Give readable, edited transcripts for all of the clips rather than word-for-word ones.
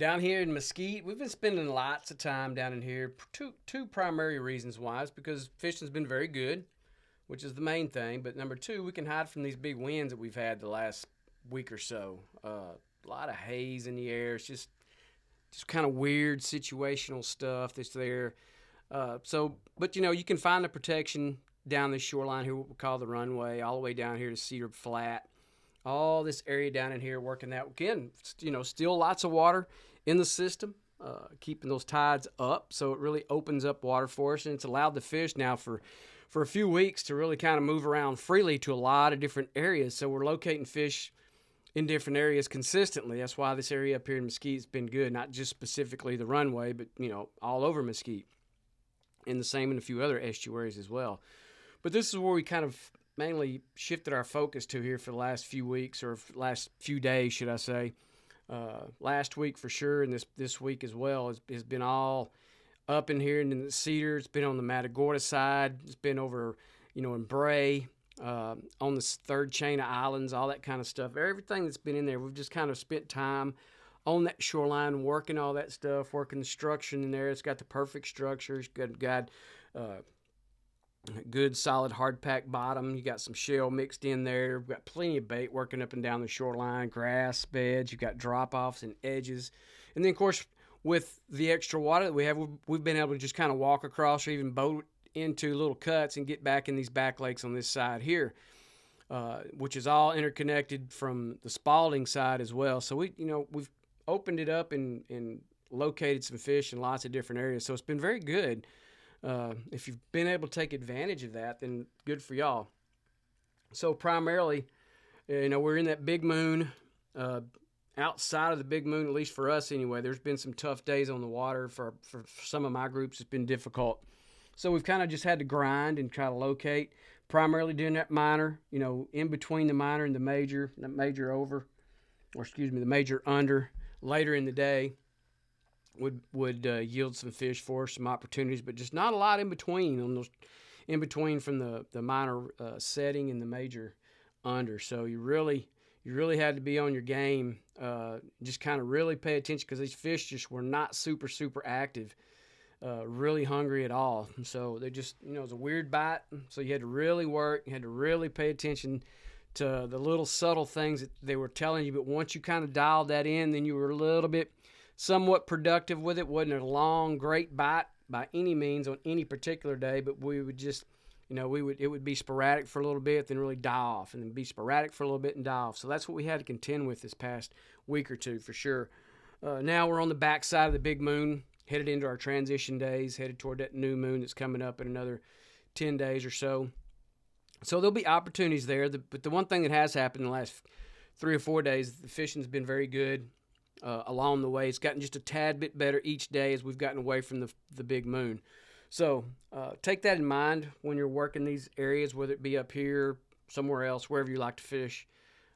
Down here in Mesquite, we've been spending lots of time down in here. Two primary reasons why is because fishing's been very good, which is the main thing. But number two, we can hide from these big winds that we've had the last week or so. A lot of haze in the air. It's just kind of weird situational stuff that's there. But you can find the protection down the shoreline here, what we call the runway, all the way down here to Cedar Flat. All this area down in here working that again, still lots of water in the system, keeping those tides up. So it really opens up water for us, and it's allowed the fish now for a few weeks to really kind of move around freely to a lot of different areas. So we're locating fish in different areas consistently. That's why this area up here in Mesquite has been good, not just specifically the runway, but all over Mesquite, and the same in a few other estuaries as well. But this is where we kind of mainly shifted our focus to here for the last few weeks, or last few days, should I say. Last week for sure, and this week as well has been all up in here in the Cedar. It's been on the Matagorda side. It's been over, in Bray, on the third chain of islands, all that kind of stuff. Everything that's been in there, we've just kind of spent time on that shoreline working all that stuff, working the structure in there. It's got the perfect structure. It's got good solid hard pack bottom. You got some shell mixed in there. We've got plenty of bait working up and down the shoreline, grass beds. You've got drop offs and edges, and then of course with the extra water that we have, we've been able to just kind of walk across or even boat into little cuts and get back in these back lakes on this side here, which is all interconnected from the Spalding side as well. So we've opened it up and located some fish in lots of different areas. So it's been very good. If you've been able to take advantage of that, then good for y'all. So primarily, we're in that big moon. Outside of the big moon, at least for us anyway, there's been some tough days on the water. For some of my groups, it's been difficult. So we've kind of just had to grind and try to locate, primarily doing that minor, in between the minor and the major under later in the day would yield some fish for us, some opportunities, but just not a lot in between from the minor setting and the major under. So you really had to be on your game, just kind of really pay attention, because these fish just were not super, super active, really hungry at all. And so they just, it was a weird bite. So you had to really work. You had to really pay attention to the little subtle things that they were telling you. But once you kind of dialed that in, then you were a little bit somewhat productive with it. Wasn't a long, great bite by any means on any particular day, but we would just, it would be sporadic for a little bit, then really die off, and then be sporadic for a little bit and die off. So that's what we had to contend with this past week or two for sure. Now we're on the backside of the big moon, headed into our transition days, headed toward that new moon that's coming up in another 10 days or so. So there'll be opportunities there. But the one thing that has happened in the last 3 or 4 days, the fishing's been very good along the way. It's gotten just a tad bit better each day as we've gotten away from the big moon. So take that in mind when you're working these areas, whether it be up here, somewhere else, wherever you like to fish.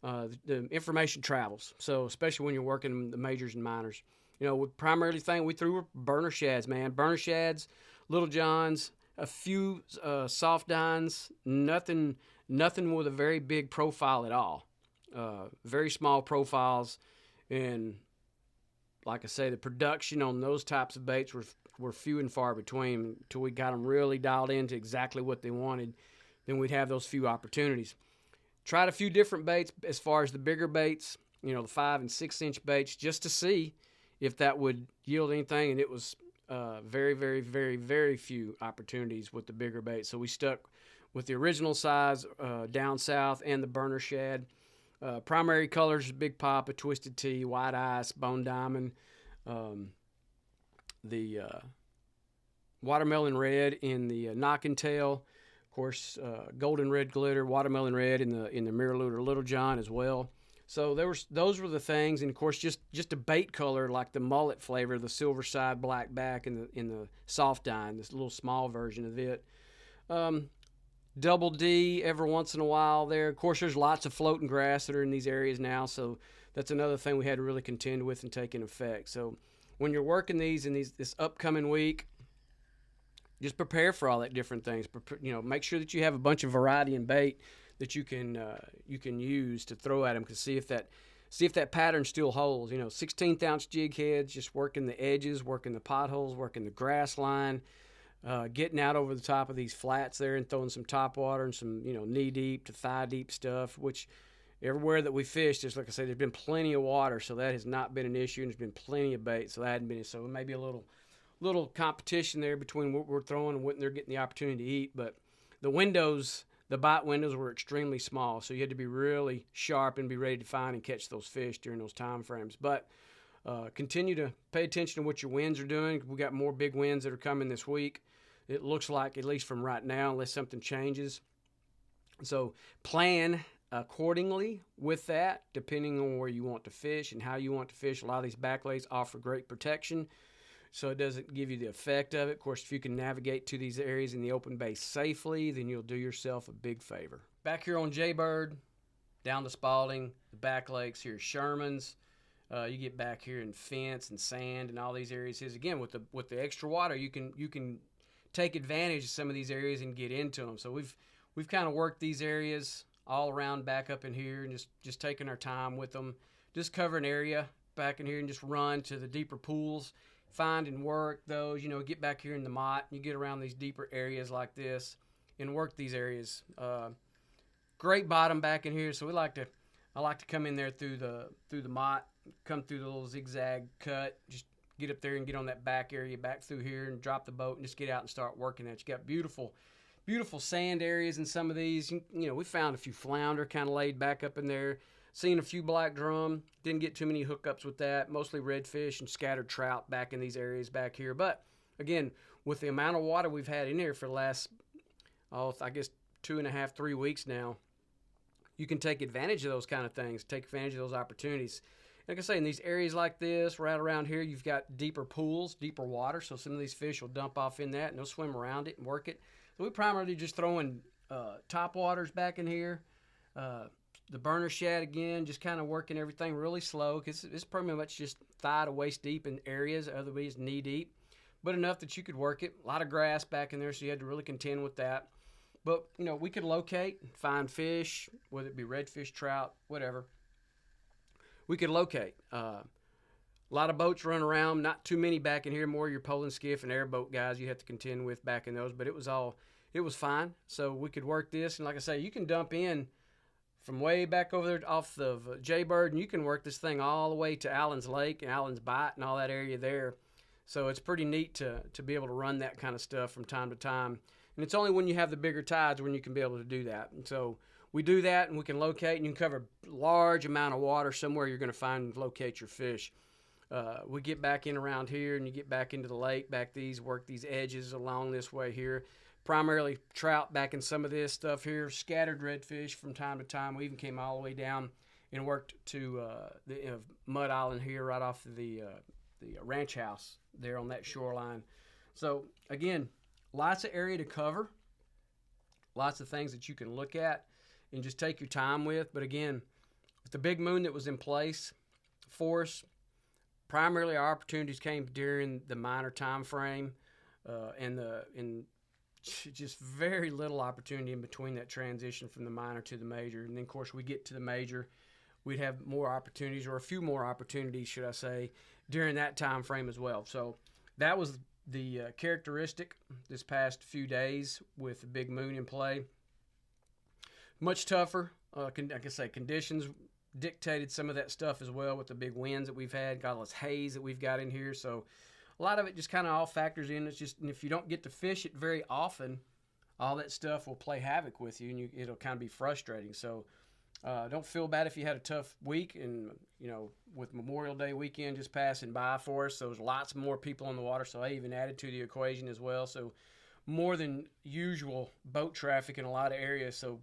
The information travels. So especially when you're working the majors and minors. The primarily thing we threw were burner shads, man. Burner shads, little johns, a few soft dines, nothing with a very big profile at all. Very small profiles, and like I say, the production on those types of baits were few and far between until we got them really dialed into exactly what they wanted. Then we'd have those few opportunities. Tried a few different baits as far as the bigger baits, the 5 and 6 inch baits, just to see if that would yield anything, and it was very, very, very, very few opportunities with the bigger bait. So we stuck with the original size down south and the burner shad. Primary colors: Big Papa, Twisted Tea, White Ice, Bone Diamond, the Watermelon Red in the Knock and Tail, of course, Golden Red Glitter, Watermelon Red in the Mirror Looter Little John as well. So those were the things, and of course just a bait color like the mullet flavor, the silver side black back in the soft dine, this little small version of it. Double D every once in a while there. Of course, there's lots of floating grass that are in these areas now, so that's another thing we had to really contend with and take in effect. So when you're working these in this upcoming week, just prepare for all that different things. Make sure that you have a bunch of variety in bait that you can use to throw at them, to see if see if that pattern still holds. 16th ounce jig heads, just working the edges, working the potholes, working the grass line, getting out over the top of these flats there and throwing some top water and some, knee deep to thigh deep stuff, which everywhere that we fished, just like I said, there's been plenty of water, so that has not been an issue, and there's been plenty of bait, so that hadn't been, so it may be a little competition there between what we're throwing and what they're getting the opportunity to eat. But the bite windows were extremely small, so you had to be really sharp and be ready to find and catch those fish during those time frames. But continue to pay attention to what your winds are doing. We got more big winds that are coming this week. It looks like, at least from right now, unless something changes. So plan accordingly with that, depending on where you want to fish and how you want to fish. A lot of these backlays offer great protection, so it doesn't give you the effect of it. Of course, if you can navigate to these areas in the open bay safely, then you'll do yourself a big favor. Back here on Jaybird, down to Spalding, the back lakes, here's Sherman's. You get back here in Fence and Sand and all these areas. Again, with the extra water, you can take advantage of some of these areas and get into them. So we've kind of worked these areas all around back up in here and just taking our time with them. Just cover an area back in here and just run to the deeper pools. Find and work those, get back here in the Mott, and you get around these deeper areas like this and work these areas. Great bottom back in here, so I like to come in there through the Mott, come through the little zigzag cut, just get up there and get on that back area back through here and drop the boat and just get out and start working it. You got beautiful sand areas in some of these. We found a few flounder kind of laid back up in there. Seen a few black drum. Didn't get too many hookups with that. Mostly redfish and scattered trout back in these areas back here. But, again, with the amount of water we've had in here for the last, I guess, 2.5, 3 weeks now, you can take advantage of those kind of things, take advantage of those opportunities. Like I say, in these areas like this, right around here, you've got deeper pools, deeper water, so some of these fish will dump off in that, and they'll swim around it and work it. So we're primarily just throwing top waters back in here, the burner shad again, just kind of working everything really slow because it's pretty much just thigh to waist deep in areas, otherwise knee deep, but enough that you could work it. A lot of grass back in there, so you had to really contend with that. But, we could locate, find fish, whether it be redfish, trout, whatever. We could locate. A lot of boats run around, not too many back in here, more your pole and skiff and airboat guys you have to contend with back in those, but it was fine. So we could work this, and like I say, you can dump in from way back over there off the Jaybird, and you can work this thing all the way to Allen's Lake and Allen's Bight and all that area there. So it's pretty neat to be able to run that kind of stuff from time to time. And it's only when you have the bigger tides when you can be able to do that. And so we do that, and we can locate, and you can cover a large amount of water somewhere you're going to find and locate your fish. We get back in around here, and you get back into the lake, work these edges along this way here. Primarily trout back in some of this stuff here, scattered redfish from time to time. We even came all the way down and worked to the Mud Island here right off of the ranch house there on that shoreline. So, again, lots of area to cover, lots of things that you can look at and just take your time with. But, again, with the big moon that was in place for us, primarily our opportunities came during the minor time frame and just very little opportunity in between that transition from the minor to the major. And then, of course, we get to the major, we'd have more opportunities, or a few more opportunities, should I say, during that time frame as well. So that was the characteristic this past few days with the big moon in play. Much tougher. Like I say, conditions dictated some of that stuff as well with the big winds that we've had, got all this haze that we've got in here. So a lot of it just kind of all factors in. It's just, and if you don't get to fish it very often, all that stuff will play havoc with you, and it'll kind of be frustrating. So don't feel bad if you had a tough week, and with Memorial Day weekend just passing by for us, so there's lots more people on the water, so I even added to the equation as well. So more than usual boat traffic in a lot of areas, so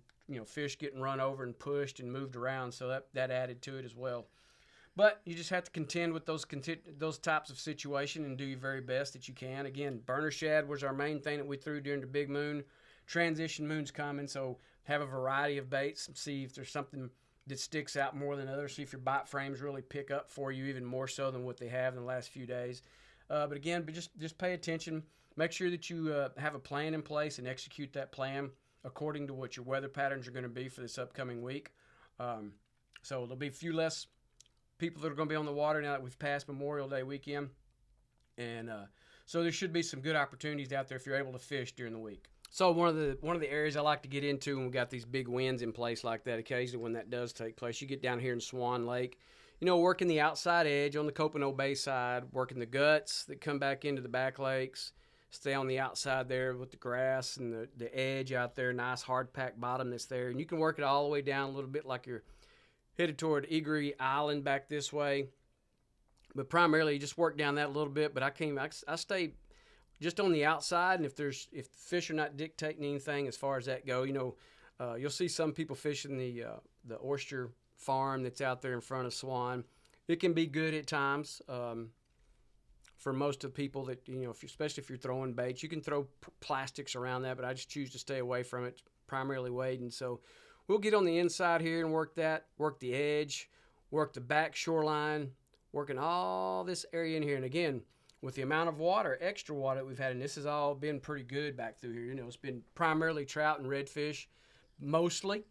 fish getting run over and pushed and moved around, so that added to it as well. But you just have to contend with those types of situation and do your very best that you can. Again, burner shad was our main thing that we threw during the big moon. Transition moon's coming, so have a variety of baits. See if there's something that sticks out more than others. See if your bite frames really pick up for you even more so than what they have in the last few days. But again, just pay attention. Make sure that you have a plan in place and execute that plan according to what your weather patterns are going to be for this upcoming week. So there'll be a few less people that are going to be on the water now that we've passed Memorial Day weekend. And so there should be some good opportunities out there if you're able to fish during the week. So one of the areas I like to get into when we got these big winds in place like that, occasionally when that does take place, you get down here in Swan Lake, working the outside edge on the Copano Bay side, working the guts that come back into the back lakes, stay on the outside there with the grass and the edge out there, nice hard packed bottom that's there. And you can work it all the way down a little bit like you're headed toward Eagery Island back this way. But primarily you just work down that a little bit, but I stay just on the outside, and if the fish are not dictating anything as far as that go, you'll see some people fishing the oyster farm that's out there in front of Swan. It can be good at times for most of the people that, especially if you're throwing baits. You can throw plastics around that, but I just choose to stay away from it, primarily wading. So we'll get on the inside here and work the edge, work the back shoreline, working all this area in here. And again, with the amount of water, extra water that we've had, and this has all been pretty good back through here. It's been primarily trout and redfish, mostly.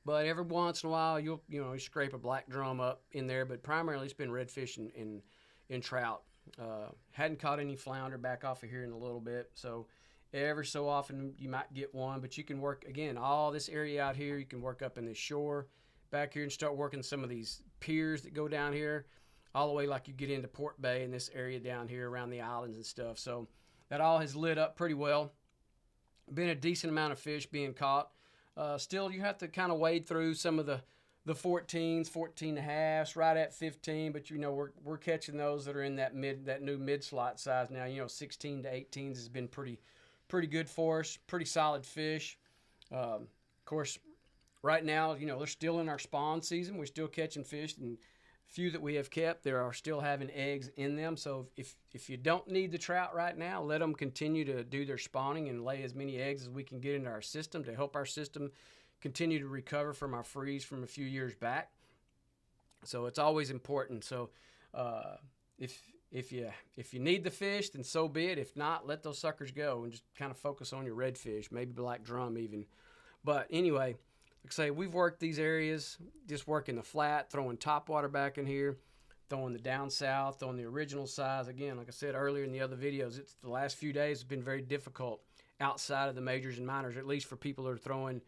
But every once in a while, you scrape a black drum up in there. But primarily, it's been redfish and trout. Hadn't caught any flounder back off of here in a little bit. So every so often, you might get one. But you can work, again, all this area out here. You can work up in the shore back here and start working some of these piers that go down here, all the way like you get into Port Bay in this area down here around the islands and stuff. So that all has lit up pretty well. Been a decent amount of fish being caught. Still, you have to kind of wade through some of the 14s, 14 and a halves, right at 15. But we're catching those that are in that new mid slot size now. 16 to 18s has been pretty good for us. Pretty solid fish. Of course, right now, they're still in our spawn season. We're still catching fish, and few that we have kept, there are still having eggs in them. So if you don't need the trout right now, let them continue to do their spawning and lay as many eggs as we can get into our system to help our system continue to recover from our freeze from a few years back. So it's always important. So if you need the fish, then so be it. If not, let those suckers go and just kind of focus on your redfish, maybe black drum even. But anyway, like I say, we've worked these areas, just working the flat, throwing topwater back in here, throwing the down south, throwing the original size. Again, like I said earlier in the other videos, it's the last few days have been very difficult outside of the majors and minors, at least for people that are throwing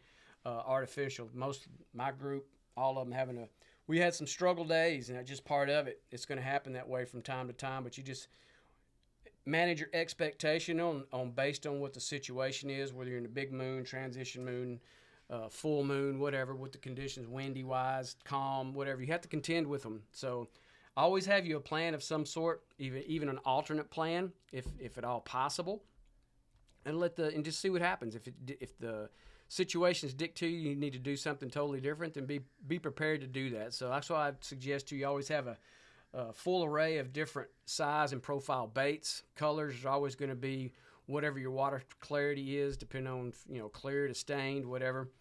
artificial. Most of my group, all of them we had some struggle days, and that's just part of it. It's going to happen that way from time to time, but you just manage your expectation on based on what the situation is, whether you're in a big moon, transition moon, full moon, whatever, with the conditions, windy wise, calm, whatever. You have to contend with them. So always have you a plan of some sort, even an alternate plan, if at all possible, and just see what happens. If the situations dictate you need to do something totally different, then be prepared to do that. So that's why I suggest to you always have a full array of different size and profile baits. Colors is always going to be whatever your water clarity is, depending on clear to stained, whatever.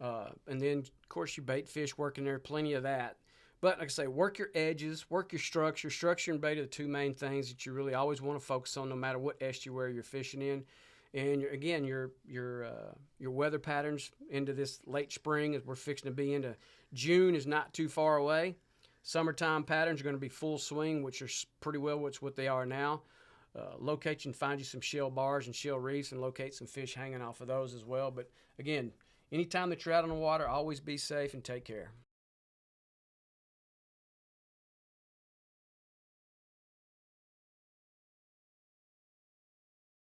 And then, of course, your bait fish working there, plenty of that. But like I say, work your edges, work your structure. Structure and bait are the two main things that you really always want to focus on, no matter what estuary you're fishing in. And again, your weather patterns into this late spring, as we're fixing to be into June, is not too far away. Summertime patterns are going to be full swing, which are pretty well what they are now. Locate you and find you some shell bars and shell reefs, and locate some fish hanging off of those as well. But again, anytime that you're out on the water, always be safe and take care.